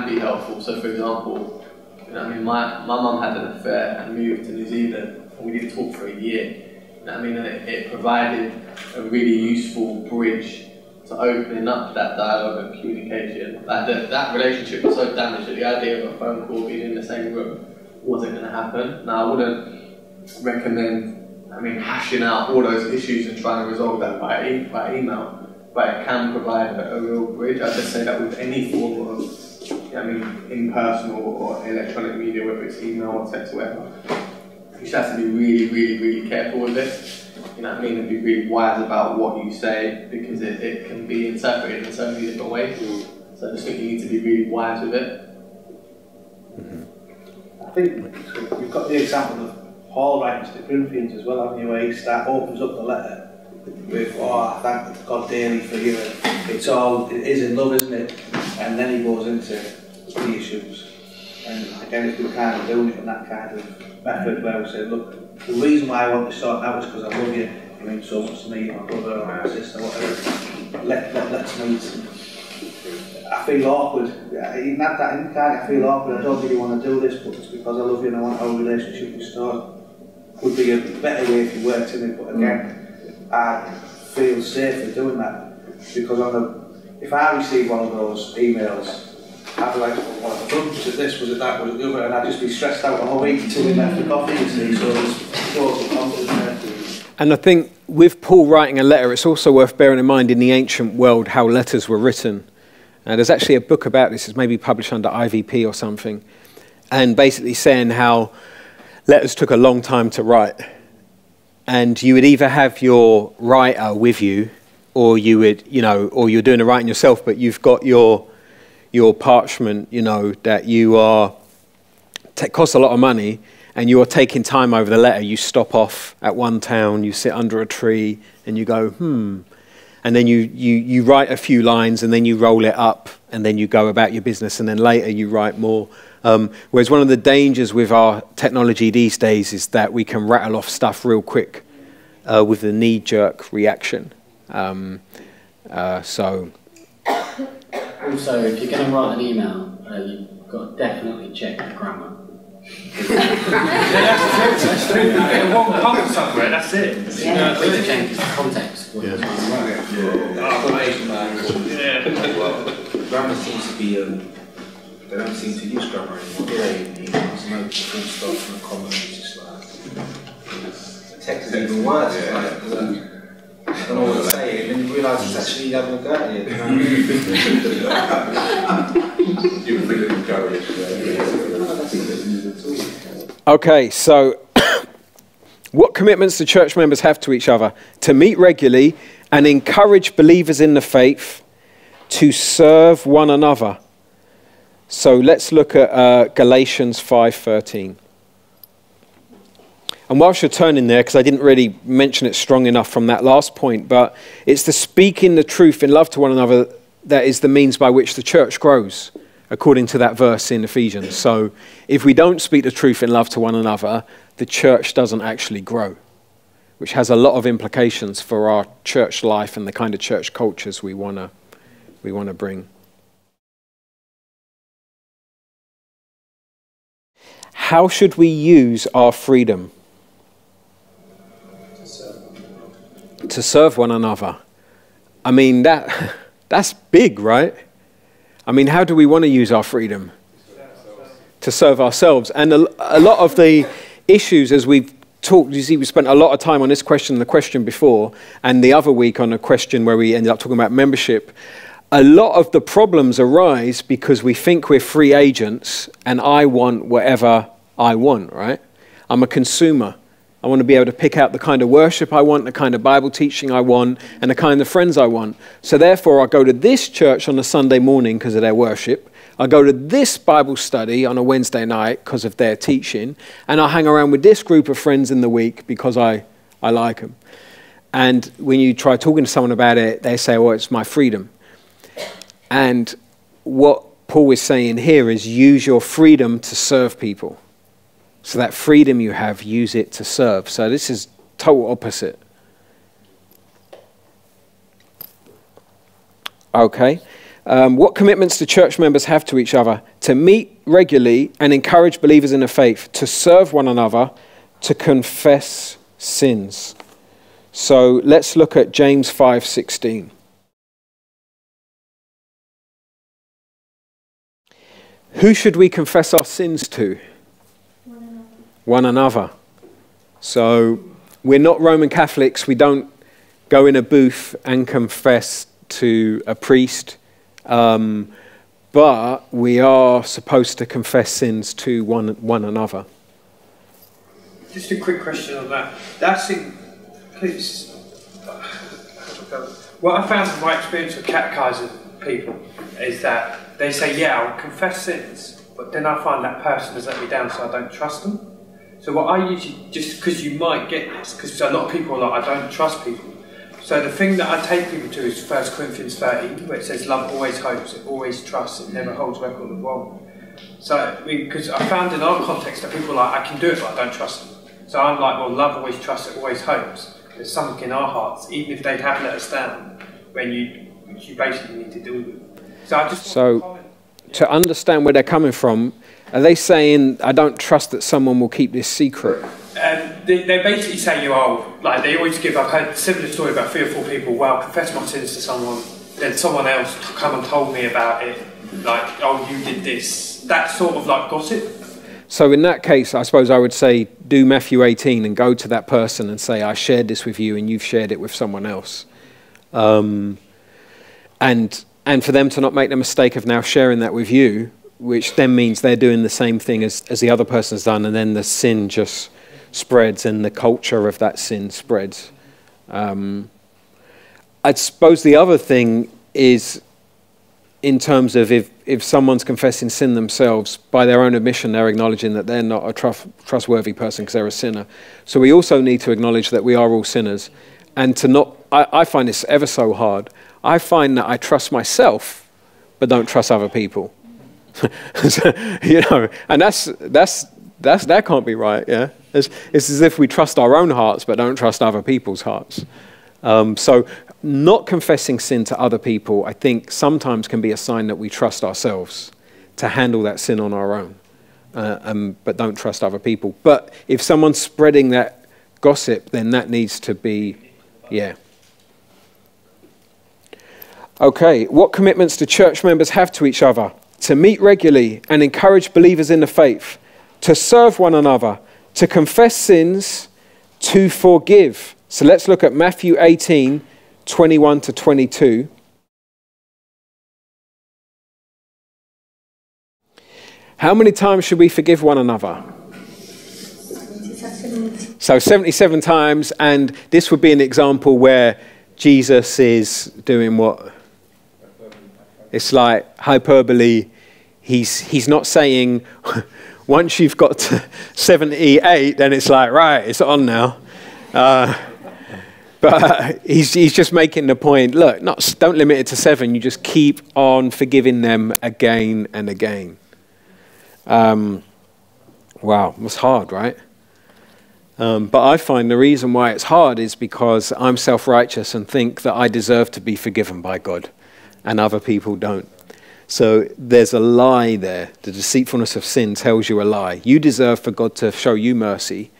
be helpful. So, for example, you know, I mean, my mum had an affair and moved to New Zealand, and we didn't talk for a year. You know, I mean, it provided a really useful bridge to opening up that dialogue and communication. Like that relationship was so damaged that the idea of a phone call, being in the same room, wasn't going to happen. Now, I wouldn't recommend, hashing out all those issues and trying to resolve that by email, but it can provide a real bridge. I'd just say that with any form of, impersonal or electronic media, whether it's email or text or whatever, you just have to be really, really, really careful with it. You know what I mean? And be really wise about what you say, because it can be interpreted in so many different ways. So I just think you need to be really wise with it. I think we've got the example of Paul writing to the Corinthians as well, haven't you, where he opens up the letter with, I thank God daily for you. It is in love, isn't it? And then he goes into the issues. And again, if we're kind of doing it in that kind of method where we say, look, the reason why I want to sort out is because I love you. You mean so much to me, my brother or my sister, whatever. Let's meet. I feel awkward. Even at that inside, I feel awkward. I don't really want to do this, but it's because I love you and I want our relationship restored. Would be a better way if you worked in it, but again, I feel safer doing that, because if I receive one of those emails, I'd be like, well, what have I done? Was it this? Was it that? Was it the other? And I'd just be stressed out the whole week until we left the coffee, you see. So there's total confidence there. And I think with Paul writing a letter, it's also worth bearing in mind in the ancient world how letters were written. There's actually a book about this. It's maybe published under IVP or something, and basically saying how letters took a long time to write. And you would either have your writer with you, or you would, or you're doing the writing yourself, but you've got your parchment, that you are, costs a lot of money, and you are taking time over the letter. You stop off at one town, you sit under a tree, and you go, and then you write a few lines, and then you roll it up, and then you go about your business, and then later you write more. Whereas one of the dangers with our technology these days is that we can rattle off stuff real quick with the knee-jerk reaction. Also, if you're going to write an email, you've got to definitely check the grammar. That's true. You get one comma somewhere, that's it. Yeah, we to change the context. Grammar seems to be, they don't seem to use grammar anymore, do they? There's no full stop and a comma, it's just like, text is even worse. It's like, I don't know what to say, and then you realise it's actually having a go at you. You feel encouraged. Okay, so what commitments do church members have to each other? To meet regularly and encourage believers in the faith, to serve one another. So let's look at Galatians 5:13. And whilst you're turning there, because I didn't really mention it strong enough from that last point, but it's the speaking the truth in love to one another that is the means by which the church grows, according to that verse in Ephesians. So if we don't speak the truth in love to one another, the church doesn't actually grow, which has a lot of implications for our church life and the kind of church cultures we want to bring. How should we use our freedom? To serve one another. I mean, that's big, right? I mean, how do we want to use our freedom? To serve ourselves. And a lot of the issues, as we've talked, you see, we spent a lot of time on this question, the question before, and the other week on a question where we ended up talking about membership. A lot of the problems arise because we think we're free agents and I want whatever I want, right? I'm a consumer. I want to be able to pick out the kind of worship I want, the kind of Bible teaching I want, and the kind of friends I want. So therefore, I go to this church on a Sunday morning because of their worship. I go to this Bible study on a Wednesday night because of their teaching. And I hang around with this group of friends in the week because I like them. And when you try talking to someone about it, they say, well, it's my freedom. And what Paul is saying here is use your freedom to serve people. So that freedom you have, use it to serve. So this is total opposite. Okay. What commitments do church members have to each other? To meet regularly and encourage believers in the faith, to serve one another, to confess sins. So let's look at James 5:16. Who should we confess our sins to? One another. So we're not Roman Catholics. We don't go in a booth and confess to a priest. But we are supposed to confess sins to one another. Just a quick question on that. That's in, please. What I found from my experience with catechising people is that they say, yeah, I'll confess sins, but then I find that person has let me down, so I don't trust them. So what I usually, just because you might get this, because a lot of people are like, I don't trust people. So the thing that I take people to is 1 Corinthians 13, where it says, love always hopes, it always trusts, it never holds record of wrong. So, because I found in our context that people are like, I can do it, but I don't trust them. So I'm like, well, love always trusts, it always hopes. There's something in our hearts, even if they have let us down, when you basically need to deal with it. So I just to understand where they're coming from, are they saying, I don't trust that someone will keep this secret? They basically say like they always give, I've heard a similar story about 3 or 4 people, well, confess my sins to someone, then someone else come and told me about it, like, oh, you did this. That sort of like gossip. So in that case, I suppose I would say, do Matthew 18 and go to that person and say, I shared this with you and you've shared it with someone else. And for them to not make the mistake of now sharing that with you, which then means they're doing the same thing as the other person's done, and then the sin just spreads and the culture of that sin spreads. I suppose the other thing is, in terms of if someone's confessing sin themselves, by their own admission, they're acknowledging that they're not a trustworthy person because they're a sinner. So we also need to acknowledge that we are all sinners. And to not, I find this ever so hard. I find that I trust myself, but don't trust other people. So, you know, and that can't be right, yeah? It's as if we trust our own hearts, but don't trust other people's hearts. So not confessing sin to other people, I think, sometimes can be a sign that we trust ourselves to handle that sin on our own, but don't trust other people. But if someone's spreading that gossip, then that needs to be, yeah. Okay, what commitments do church members have to each other? To meet regularly and encourage believers in the faith, to serve one another, to confess sins, to forgive. So let's look at Matthew 18, 21 to 22. How many times should we forgive one another? 77. So 77 times, and this would be an example where Jesus is doing what? It's like hyperbole. He's not saying, once you've got to 78, then it's like, right, it's on now. But he's just making the point, look, don't limit it to 7. You just keep on forgiving them again and again. Wow, it's hard, right? But I find the reason why it's hard is because I'm self-righteous and think that I deserve to be forgiven by God and other people don't. So there's a lie there. The deceitfulness of sin tells you a lie. You deserve for God to show you mercy,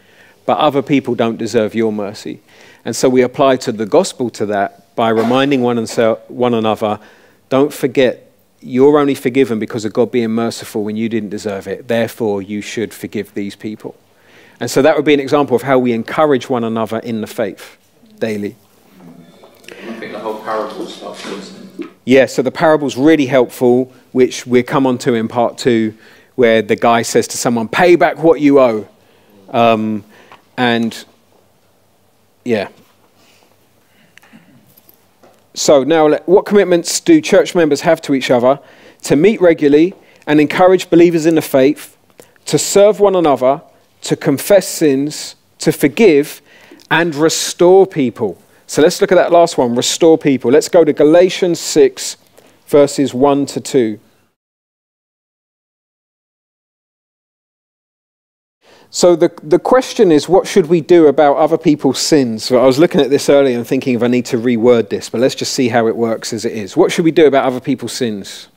but other people don't deserve your mercy. And so we apply to the gospel to that by reminding one another, don't forget, you're only forgiven because of God being merciful when you didn't deserve it. Therefore, you should forgive these people. And so that would be an example of how we encourage one another in the faith daily. I think the whole parable stuff was... Yeah, so the parable's really helpful, which we'll come on to in part 2, where the guy says to someone, pay back what you owe. And, yeah. So now, what commitments do church members have to each other? To meet regularly and encourage believers in the faith, to serve one another, to confess sins, to forgive, and restore people. So let's look at that last one, restore people. Let's go to Galatians 6, verses 1 to 2. So the question is, what should we do about other people's sins? So I was looking at this earlier and thinking if I need to reword this, but let's just see how it works as it is. What should we do about other people's sins?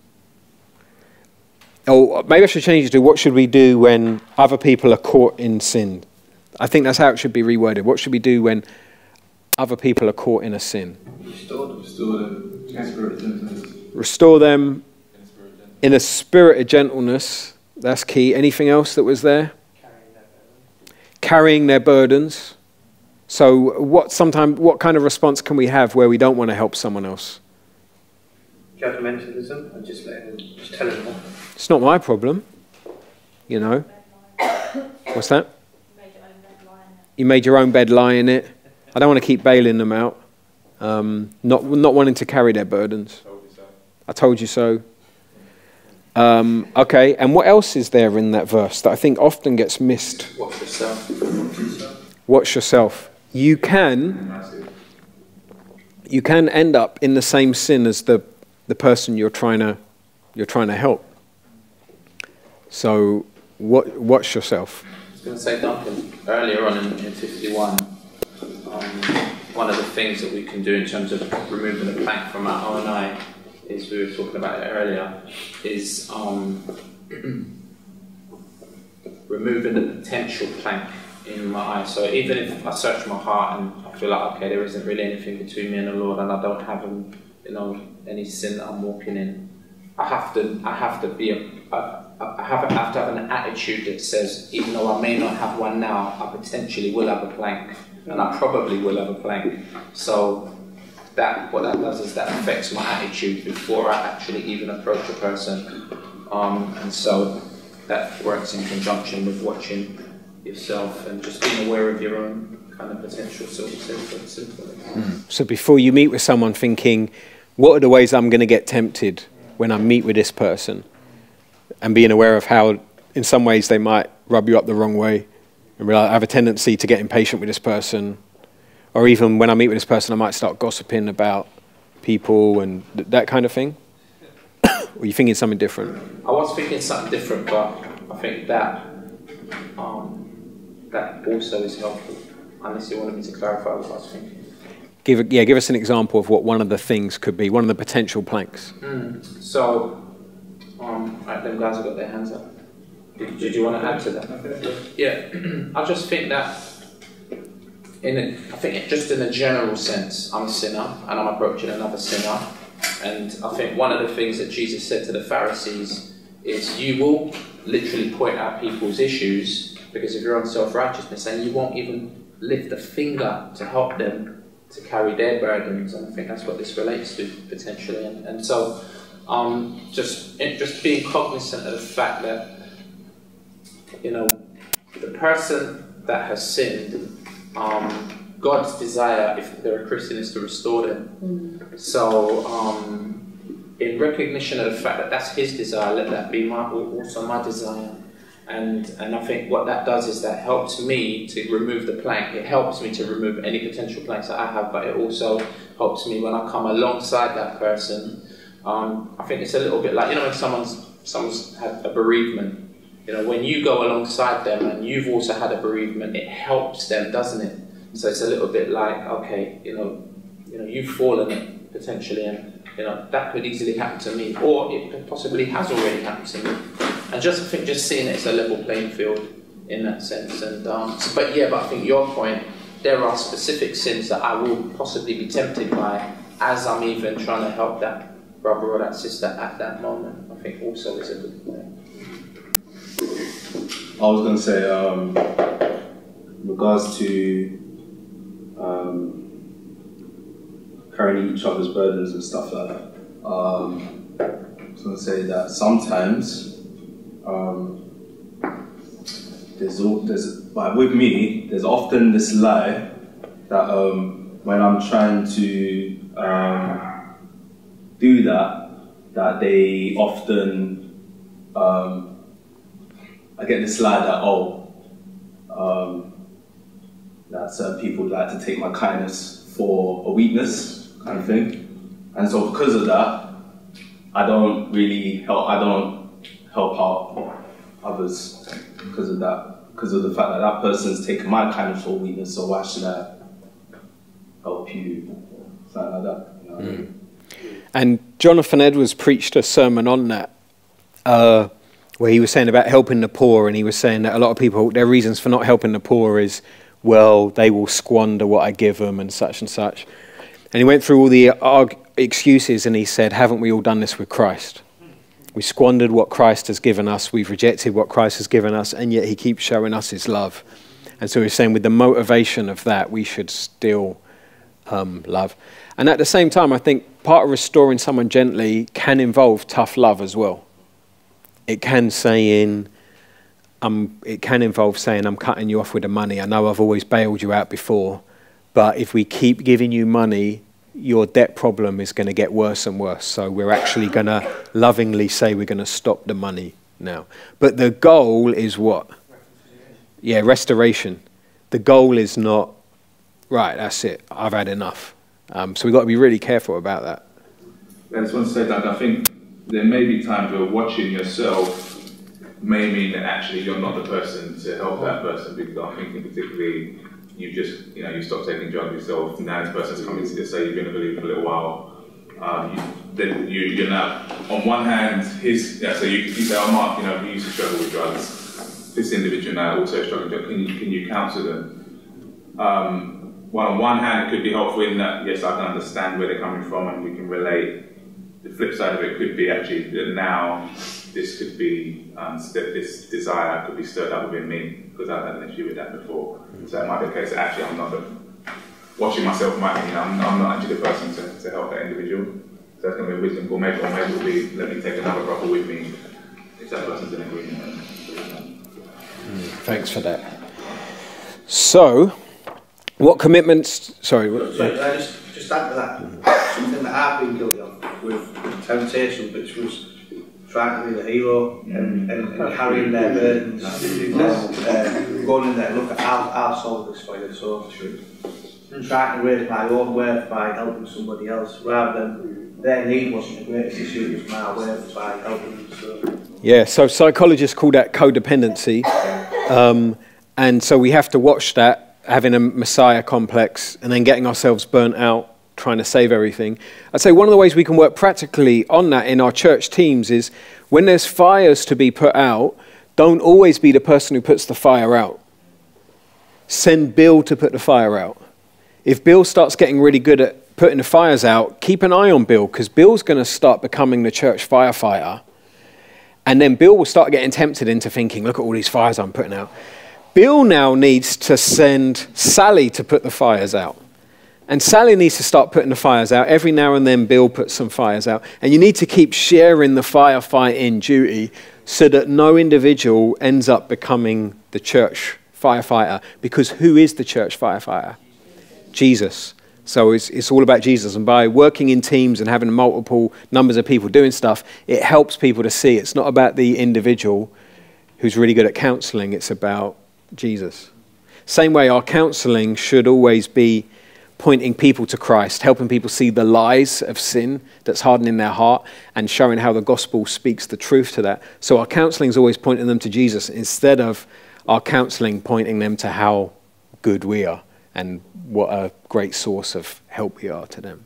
Or maybe I should change it to, what should we do when other people are caught in sin? I think that's how it should be reworded. What should we do when other people are caught in a sin? Restore them in a spirit of gentleness. That's key. Anything else that was there? Carrying their burdens. So what kind of response can we have where we don't want to help someone else? Judgmentalism and just telling them off. It's not my problem, you know. What's that? You made your own bed, lie in it. I don't want to keep bailing them out. Not wanting to carry their burdens. I told you so. Okay, and what else is there in that verse that I think often gets missed? Watch yourself. Watch yourself. You can end up in the same sin as the person you're trying to help. So watch yourself. I was going to say, Duncan, earlier on in 51, one of the things that we can do in terms of removing the plank from our own eye, is we were talking about it earlier, is removing the potential plank in my eye. So even if I search my heart and I feel like, okay, there isn't really anything between me and the Lord, and I don't have any sin that I'm walking in, I have to have an attitude that says, even though I may not have one now, I potentially will have a plank, and I probably will have a plank. So what that does is that affects my attitude before I actually even approach a person, and so that works in conjunction with watching yourself and just being aware of your own kind of potential sinfulness. So before you meet with someone, thinking, what are the ways I'm going to get tempted when I meet with this person? And being aware of how, in some ways, they might rub you up the wrong way. And realize I have a tendency to get impatient with this person. Or even when I meet with this person, I might start gossiping about people and that kind of thing. Or are you thinking something different? I was thinking something different, but I think that that also is helpful. Unless you wanted me to clarify what I was thinking. Give us an example of what one of the things could be, one of the potential planks. So, right, them guys have got their hands up. Did you want to add to that? Yeah, I just think that, just in a general sense, I'm a sinner and I'm approaching another sinner. And I think one of the things that Jesus said to the Pharisees is, you will literally point out people's issues because of your own self-righteousness, and you won't even lift a finger to help them to carry their burdens. And I think that's what this relates to potentially. And so just being cognizant of the fact that, the person that has sinned, God's desire, if they're a Christian, is to restore them. So in recognition of the fact that that's his desire, let that be also my desire. And I think what that does is that helps me to remove the plank. It helps me to remove any potential planks that I have, but it also helps me when I come alongside that person. I think it's a little bit like, when someone's had a bereavement. When you go alongside them and you've also had a bereavement, it helps them, doesn't it? So it's a little bit like, okay, you've fallen potentially, and You know, that could easily happen to me, or it possibly has already happened to me. And just, I think, just seeing it as a level playing field in that sense. And but I think your point, there are specific sins that I will possibly be tempted by as I'm even trying to help that brother or that sister at that moment. I think also is a good point. I was going to say, regards to carrying each other's burdens and stuff like that. I was going to say that sometimes but with me, there's often this lie that when I'm trying to do that they often I get this lie that that certain people like to take my kindness for a weakness, kind of thing, and so because of that, I don't help out others because of that, because of the fact that that person's taken my kindness for a weakness. So why should I help you? Something like that. You know? And Jonathan Edwards preached a sermon on that, where he was saying about helping the poor, and he was saying that a lot of people, their reasons for not helping the poor is, well, they will squander what I give them and such and such. And he went through all the excuses, and he said, haven't we all done this with Christ? We squandered what Christ has given us, we've rejected what Christ has given us, and yet he keeps showing us his love. And so he's saying with the motivation of that, we should still love. And at the same time, I think part of restoring someone gently can involve tough love as well. It can involve saying, I'm cutting you off with the money. I know I've always bailed you out before, but if we keep giving you money, your debt problem is going to get worse and worse. So we're actually going to lovingly say we're going to stop the money now. But the goal is what? Yeah, restoration. The goal is not, right, that's it, I've had enough. So we've got to be really careful about that. I just want to say that I think there may be times where watching yourself may mean that actually you're not the person to help that person, because I'm thinking particularly you stop taking drugs yourself, now this person's coming to say you've been a believer for a little while. You're now, on one hand, so you say, oh Mark, he used to struggle with drugs. This individual now also struggling with drugs, can you counsel them? Well, on one hand, it could be helpful in that, yes, I can understand where they're coming from and we can relate. The flip side of it could be actually that now this could be, this desire could be stirred up within me because I've had an issue with that before. So it might be the case that actually I'm not watching myself, I'm not actually the person to help that individual. So that's going to be a wisdom call, maybe it will be, let me take another brother with me if that person's in agreement. Thanks for that. So, what commitments? Sorry. Can I just add to that? Something that I've been guilty of with temptation, which was trying to be the hero and carrying their burdens, going in there, look, I'll solve this for you, so trying to raise my own worth by helping somebody else, rather than their need wasn't the greatest issue, it was my worth by helping them. So. Yeah, so psychologists call that codependency, and so we have to watch that, having a messiah complex and then getting ourselves burnt out trying to save everything. I'd say one of the ways we can work practically on that in our church teams is when there's fires to be put out, don't always be the person who puts the fire out. Send Bill to put the fire out. If Bill starts getting really good at putting the fires out, keep an eye on Bill, because Bill's going to start becoming the church firefighter. And then Bill will start getting tempted into thinking, look at all these fires I'm putting out. Bill now needs to send Sally to put the fires out. And Sally needs to start putting the fires out. Every now and then, Bill puts some fires out. And you need to keep sharing the firefighting duty so that no individual ends up becoming the church firefighter. Because who is the church firefighter? Jesus. So it's all about Jesus. And by working in teams and having multiple numbers of people doing stuff, it helps people to see it's not about the individual who's really good at counseling. It's about Jesus. Same way, our counseling should always be pointing people to Christ, helping people see the lies of sin that's hardening their heart and showing how the gospel speaks the truth to that. So our counseling is always pointing them to Jesus instead of our counseling pointing them to how good we are and what a great source of help we are to them.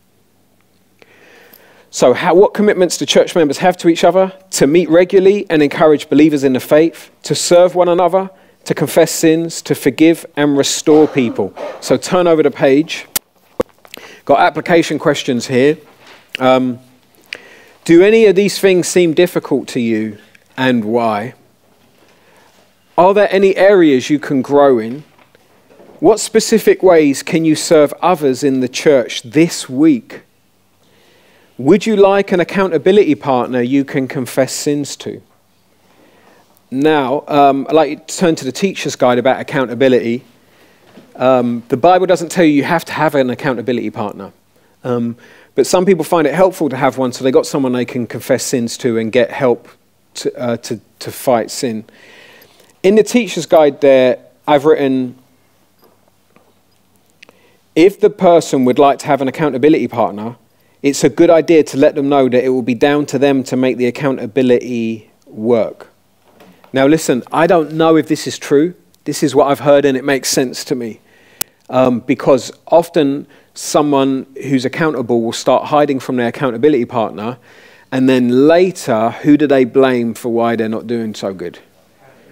So what commitments do church members have to each other? To meet regularly and encourage believers in the faith, to serve one another, to confess sins, to forgive and restore people. So turn over the page. Got application questions here. Do any of these things seem difficult to you, and why? Are there any areas you can grow in? What specific ways can you serve others in the church this week? Would you like an accountability partner you can confess sins to? Now, I'd like you to turn to the teacher's guide about accountability. The Bible doesn't tell you you have to have an accountability partner. But some people find it helpful to have one, so they got someone they can confess sins to and get help to fight sin. In the teacher's guide there, I've written, if the person would like to have an accountability partner, it's a good idea to let them know that it will be down to them to make the accountability work. Now listen, I don't know if this is true. This is what I've heard and it makes sense to me. Because often someone who's accountable will start hiding from their accountability partner, and then later, who do they blame for why they're not doing so good?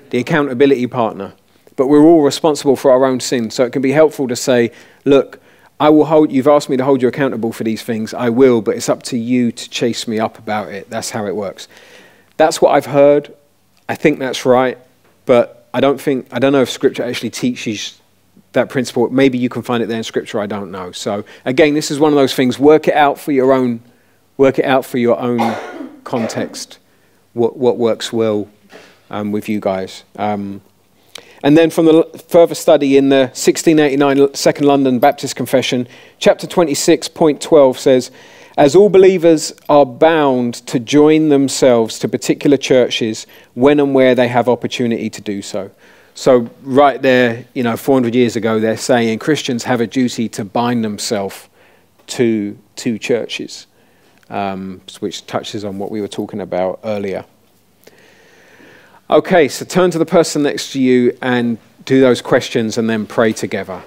The accountability partner. But we're all responsible for our own sin, so it can be helpful to say, look, you've asked me to hold you accountable for these things, I will, but it's up to you to chase me up about it. That's how it works. That's what I've heard. I think that's right, but I don't know if Scripture actually teaches that principle. Maybe you can find it there in Scripture, I don't know. So again, this is one of those things, work it out for your own context, what works well with you guys. And then from the further study in the 1689 Second London Baptist Confession, chapter 26.12 says, as all believers are bound to join themselves to particular churches when and where they have opportunity to do so. So right there, 400 years ago, they're saying Christians have a duty to bind themselves to churches, which touches on what we were talking about earlier. Okay, so turn to the person next to you and do those questions and then pray together.